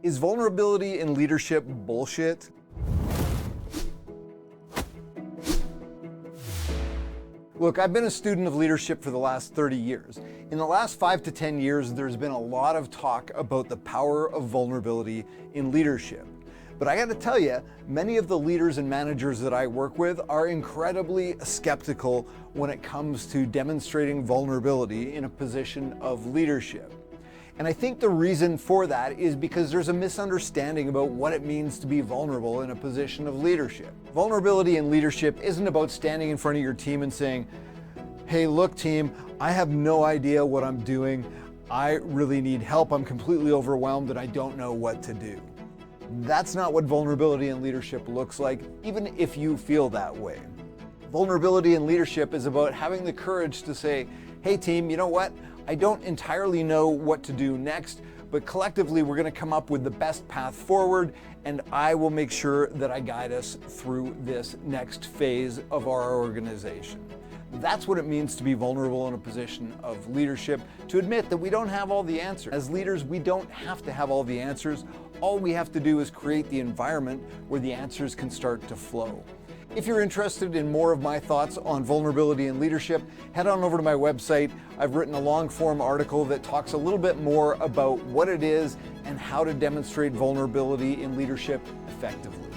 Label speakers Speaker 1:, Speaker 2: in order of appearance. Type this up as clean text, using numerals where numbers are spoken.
Speaker 1: Is vulnerability in leadership bullshit? Look, I've been a student of leadership for the last 30 years. In the last 5 to 10 years, there's been a lot of talk about the power of vulnerability in leadership. But I gotta tell you, many of the leaders and managers that I work with are incredibly skeptical when it comes to demonstrating vulnerability in a position of leadership. And I think the reason for that is because there's a misunderstanding about what it means to be vulnerable in a position of leadership. Vulnerability in leadership isn't about standing in front of your team and saying, hey, look team, I have no idea what I'm doing. I really need help. I'm completely overwhelmed and I don't know what to do. That's not what vulnerability in leadership looks like, even if you feel that way. Vulnerability in leadership is about having the courage to say, hey team, you know what? I don't entirely know what to do next, but collectively we're going to come up with the best path forward, and I will make sure that I guide us through this next phase of our organization. That's what it means to be vulnerable in a position of leadership, to admit that we don't have all the answers. As leaders, we don't have to have all the answers. All we have to do is create the environment where the answers can start to flow. If you're interested in more of my thoughts on vulnerability in leadership, head on over to my website. I've written a long form article that talks a little bit more about what it is and how to demonstrate vulnerability in leadership effectively.